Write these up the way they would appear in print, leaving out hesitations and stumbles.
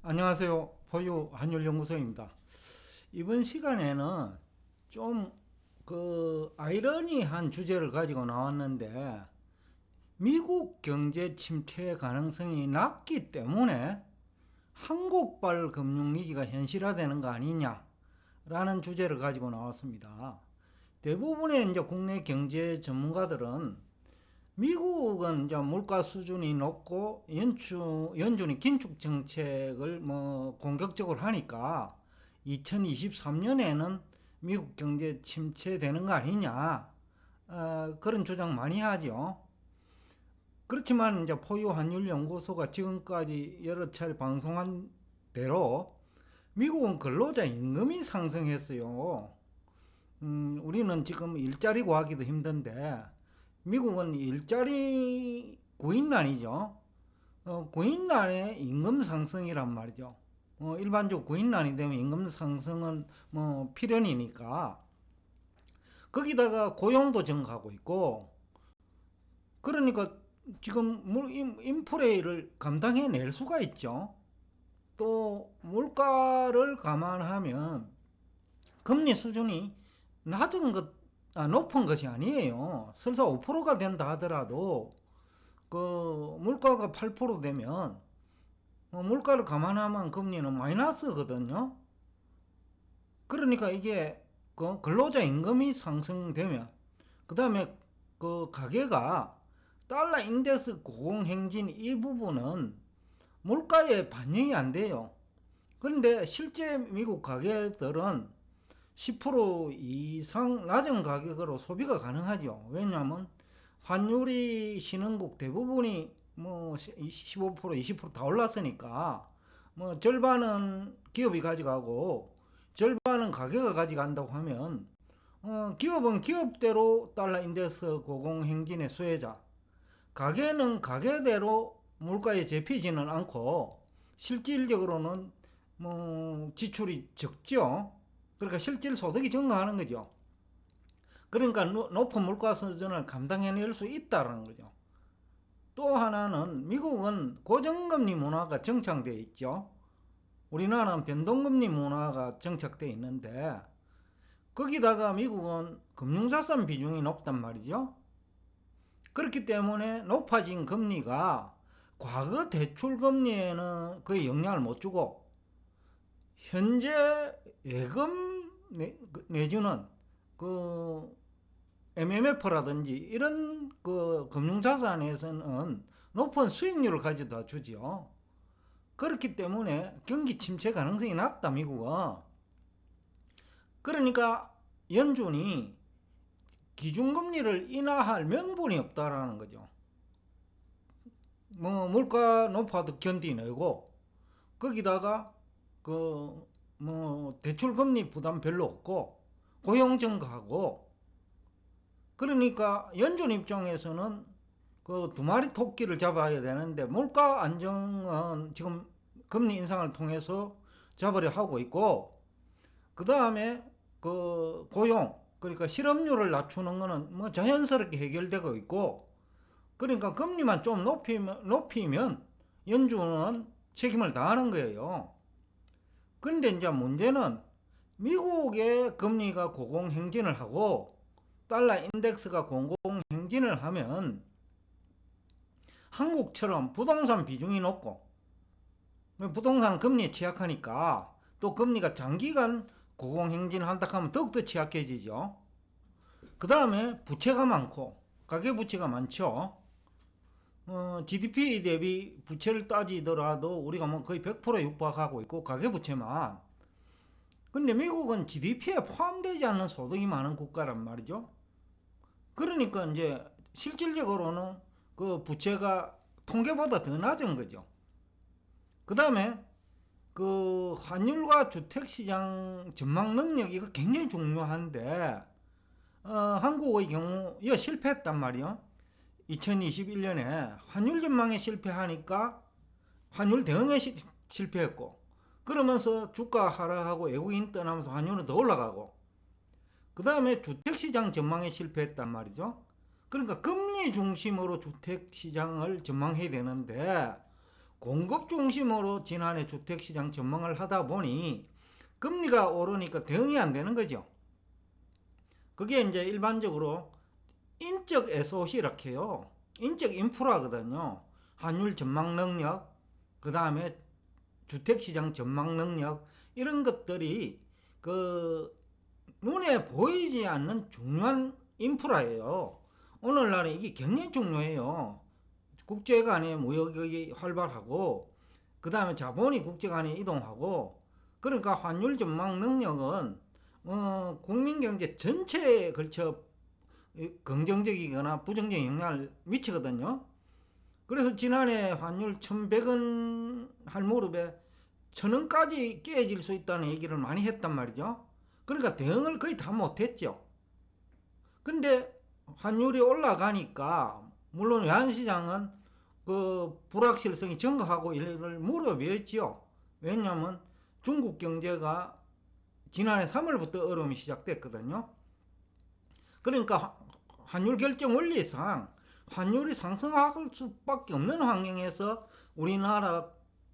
안녕하세요. 포유 한율연구소입니다. 이번 시간에는 좀 아이러니한 주제를 가지고 나왔는데, 미국 경제 침체 가능성이 낮기 때문에 한국발 금융위기가 현실화되는 거 아니냐라는 주제를 가지고 나왔습니다. 대부분의 이제 국내 경제 전문가들은 미국은 이제 물가 수준이 높고 연준이 긴축 정책을 공격적으로 하니까 2023년에는 미국 경제 침체되는 거 아니냐, 그런 주장 많이 하죠. 그렇지만 이제 포유 환율 연구소가 지금까지 여러 차례 방송한 대로 미국은 근로자 임금이 상승했어요. 우리는 지금 일자리 구하기도 힘든데 미국은 일자리 구인난이죠. 구인난의 임금 상승이란 말이죠. 일반적으로 구인난이 되면 임금 상승은 필연이니까 거기다가 고용도 증가하고 있고, 그러니까 지금 인플레이를 감당해낼 수가 있죠. 또 물가를 감안하면 금리 수준이 높은 것이 아니에요. 설사 5%가 된다 하더라도 물가가 8% 되면 물가를 감안하면 금리는 마이너스거든요. 그러니까 이게 근로자 임금이 상승되면, 그 다음에 가계가 달러 인덱스 고공행진 이 부분은 물가에 반영이 안 돼요. 그런데 실제 미국 가계들은 10% 이상 낮은 가격으로 소비가 가능하죠. 왜냐하면 환율이 신흥국 대부분이 15% 20%다 올랐으니까 절반은 기업이 가져가고 절반은 가게가 가져간다고 하면 기업은 기업대로 달러 인덱스 고공행진의 수혜자, 가게는 가게대로 물가에 잡히지는 않고 실질적으로는 지출이 적죠. 그러니까 실질 소득이 증가하는 거죠. 그러니까 높은 물가 수준을 감당해낼 수 있다는 거죠. 또 하나는 미국은 고정금리 문화가 정착되어 있죠. 우리나라는 변동금리 문화가 정착되어 있는데 거기다가 미국은 금융자산 비중이 높단 말이죠. 그렇기 때문에 높아진 금리가 과거 대출금리에는 거의 영향을 못 주고 현재 예금 내주는 MMF라든지 이런 금융자산에서는 높은 수익률을 가져다 주죠. 그렇기 때문에 경기 침체 가능성이 낮다, 미국은. 그러니까 연준이 기준금리를 인하할 명분이 없다라는 거죠. 물가 높아도 견디내고 거기다가 대출금리 부담 별로 없고 고용 증가하고, 그러니까 연준 입장에서는 두 마리 토끼를 잡아야 되는데 물가 안정은 지금 금리 인상을 통해서 잡으려 하고 있고, 그 다음에 고용, 그러니까 실업률을 낮추는 거는 자연스럽게 해결되고 있고, 그러니까 금리만 좀 높이면 연준은 책임을 다하는 거예요. 그런데 이제 문제는 미국의 금리가 고공행진을 하고 달러 인덱스가 고공행진을 하면 한국처럼 부동산 비중이 높고, 부동산 금리에 취약하니까 또 금리가 장기간 고공행진한다 하면 더욱더 취약해지죠. 그 다음에 부채가 많고 가계부채가 많죠. GDP 대비 부채를 따지더라도 우리가 거의 100% 육박하고 있고 가계부채만. 근데 미국은 GDP에 포함되지 않는 소득이 많은 국가란 말이죠. 그러니까 이제 실질적으로는 부채가 통계보다 더 낮은 거죠. 그 다음에 환율과 주택시장 전망 능력, 이거 굉장히 중요한데 한국의 경우 이거 실패했단 말이요. 2021년에 환율 전망에 실패하니까 환율 대응에 실패했고, 그러면서 주가 하락하고 외국인 떠나면서 환율은 더 올라가고, 그 다음에 주택시장 전망에 실패했단 말이죠. 그러니까 금리 중심으로 주택시장을 전망해야 되는데 공급 중심으로 지난해 주택시장 전망을 하다 보니 금리가 오르니까 대응이 안 되는 거죠. 그게 이제 일반적으로 인적 SOC라고 해요. 인적 인프라거든요. 환율 전망 능력, 그 다음에 주택시장 전망 능력, 이런 것들이 그 눈에 보이지 않는 중요한 인프라예요. 오늘날에 이게 굉장히 중요해요. 국제 간의 무역이 활발하고, 그 다음에 자본이 국제 간에 이동하고, 그러니까 환율 전망 능력은 국민 경제 전체에 걸쳐 긍정적이거나 부정적인 영향을 미치거든요. 그래서 지난해 환율 1100원 할 무렵에 1000원까지 깨질 수 있다는 얘기를 많이 했단 말이죠. 그러니까 대응을 거의 다 못했죠. 근데 환율이 올라가니까 물론 외환시장은 그 불확실성이 증가하고 이를 무릅이었죠. 왜냐하면 중국 경제가 지난해 3월부터 어려움이 시작됐거든요. 그러니까 환율 결정 원리상 환율이 상승할 수밖에 없는 환경에서 우리나라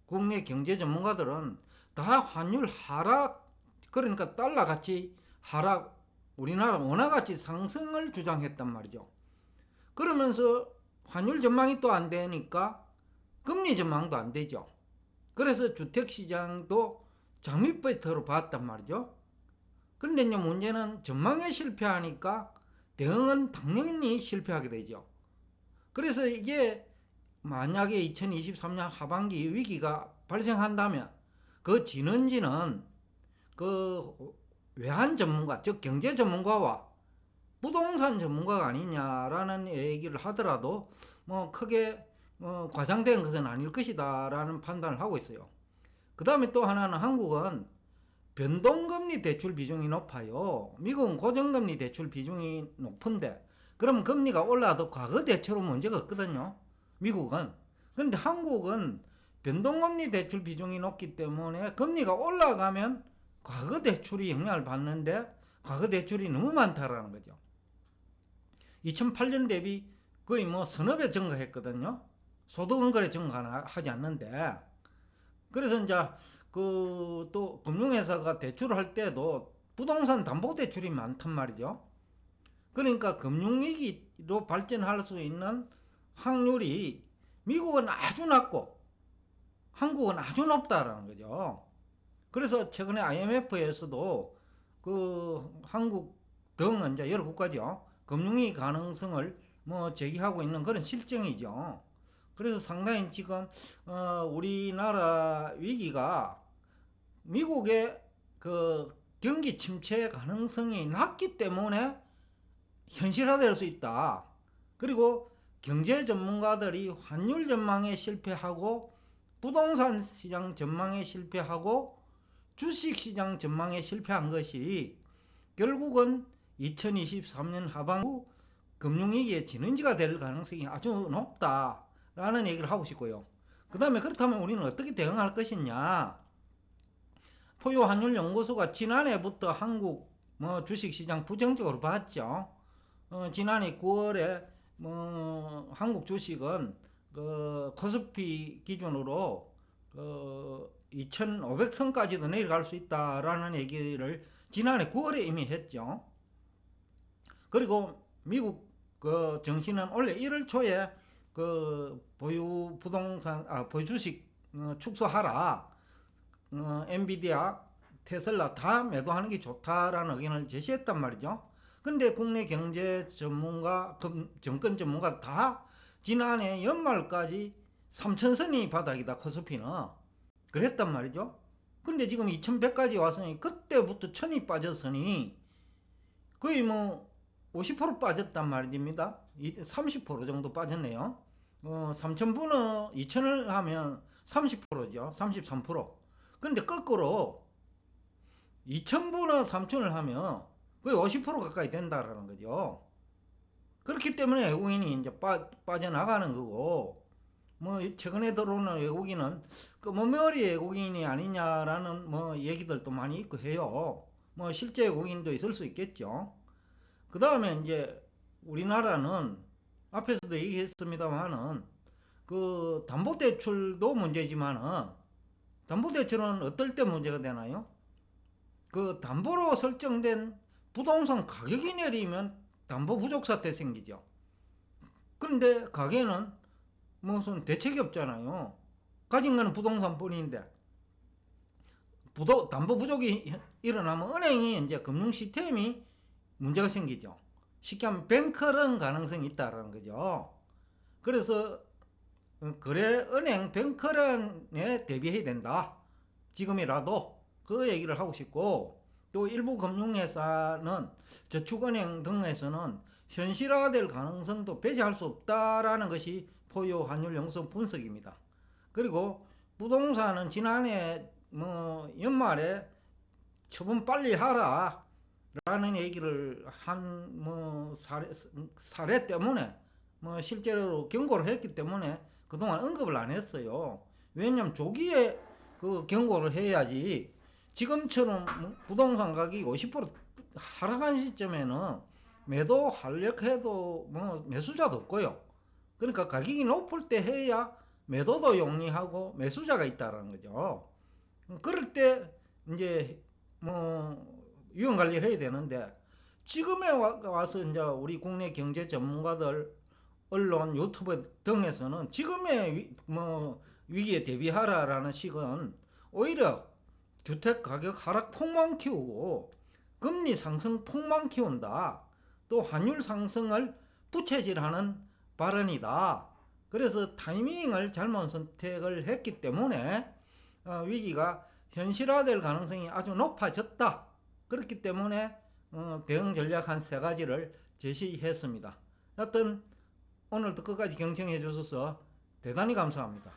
국내 경제 전문가들은 다 환율 하락, 그러니까 달러 가치 하락, 우리나라 원화 가치 상승을 주장했단 말이죠. 그러면서 환율 전망이 또 안 되니까 금리 전망도 안 되죠. 그래서 주택시장도 장밋배터로 봤단 말이죠. 그런데 이제 문제는 전망에 실패하니까 대응은 당연히 실패하게 되죠. 그래서 이게 만약에 2023년 하반기 위기가 발생한다면 그 진원지는 그 외환 전문가, 즉 경제 전문가와 부동산 전문가가 아니냐라는 얘기를 하더라도 뭐 크게 과장된 것은 아닐 것이다 라는 판단을 하고 있어요. 그 다음에 또 하나는 한국은 변동금리 대출 비중이 높아요. 미국은 고정금리 대출 비중이 높은데 그럼 금리가 올라도 과거 대출은 문제가 없거든요. 미국은. 그런데 한국은 변동금리 대출 비중이 높기 때문에 금리가 올라가면 과거 대출이 영향을 받는데 과거 대출이 너무 많다라는 거죠. 2008년 대비 거의 뭐 서너 배 증가했거든요. 소득은거래 증가하지 않는데. 그래서 이제 그 또 금융회사가 대출을 할 때도 부동산 담보대출이 많단 말이죠. 그러니까 금융위기로 발전할 수 있는 확률이 미국은 아주 낮고 한국은 아주 높다라는 거죠. 그래서 최근에 IMF에서도 그 한국 등 이제 여러 국가죠. 금융위기 가능성을 뭐 제기하고 있는 그런 실정이죠. 그래서 상당히 지금 우리나라 위기가 미국의 그 경기 침체 가능성이 낮기 때문에 현실화될 수 있다. 그리고 경제 전문가들이 환율 전망에 실패하고 부동산 시장 전망에 실패하고 주식 시장 전망에 실패한 것이 결국은 2023년 하반기 금융위기의 진원지가 될 가능성이 아주 높다라는 얘기를 하고 싶고요. 그 다음에 그렇다면 우리는 어떻게 대응할 것이냐. 포유환율연구소가 지난해부터 한국 주식시장 부정적으로 봤죠. 지난해 9월에 한국 주식은 코스피 기준으로 2,500선까지도 내려갈 수 있다라는 얘기를 지난해 9월에 이미 했죠. 그리고 미국 정시는 올해 1월 초에 보유 주식 축소하라. 엔비디아, 테슬라 다 매도하는 게 좋다라는 의견을 제시했단 말이죠. 근데 국내 경제 전문가, 정권 전문가 다 지난해 연말까지 3,000선이 바닥이다, 코스피는. 그랬단 말이죠. 근데 지금 2,100까지 왔으니 그때부터 1,000이 빠졌으니 거의 뭐 50% 빠졌단 말입니다. 30% 정도 빠졌네요. 3,000분의 2,000을 하면 30%죠. 33%. 근데 거꾸로 2,000분의 3,000을 하면 거의 50% 가까이 된다라는 거죠. 그렇기 때문에 외국인이 이제 빠져나가는 거고, 뭐 최근에 들어오는 외국인은 머머리 외국인이 아니냐라는 뭐 얘기들도 많이 있고 해요. 뭐 실제 외국인도 있을 수 있겠죠. 그 다음에 이제 우리나라는 앞에서도 얘기했습니다만은 그 담보대출도 문제지만은 담보대출은 어떨 때 문제가 되나요? 그 담보로 설정된 부동산 가격이 내리면 담보 부족 사태 생기죠. 그런데 가게는 무슨 대책이 없잖아요. 가진 거는 부동산뿐인데 담보 부족이 일어나면 은행이 이제 금융 시스템이 문제가 생기죠. 쉽게 하면 뱅크런 가능성이 있다는 거죠. 그래서 은행 뱅크런에 대비해야 된다. 지금이라도 그 얘기를 하고 싶고, 또 일부 금융회사는 저축은행 등에서는 현실화될 가능성도 배제할 수 없다라는 것이 포유 환율 영성 분석입니다. 그리고 부동산은 지난해 연말에 처분 빨리 하라 라는 얘기를 한 사례 때문에 실제로 경고를 했기 때문에 그동안 언급을 안 했어요. 왜냐면 조기에 그 경고를 해야지, 지금처럼 부동산 가격이 50% 하락한 시점에는 매도하려고 해도 매수자도 없고요. 그러니까 가격이 높을 때 해야 매도도 용이하고 매수자가 있다는 거죠. 그럴 때 이제 위험 관리를 해야 되는데, 지금에 와서 이제 우리 국내 경제 전문가들, 언론, 유튜브 등에서는 지금의 위기에 대비하라라는 식은 오히려 주택 가격 하락 폭만 키우고 금리 상승 폭만 키운다. 또 환율 상승을 부채질하는 발언이다. 그래서 타이밍을 잘못 선택을 했기 때문에 위기가 현실화될 가능성이 아주 높아졌다. 그렇기 때문에 대응 전략 한 세 가지를 제시했습니다. 여튼 오늘도 끝까지 경청해 주셔서 대단히 감사합니다.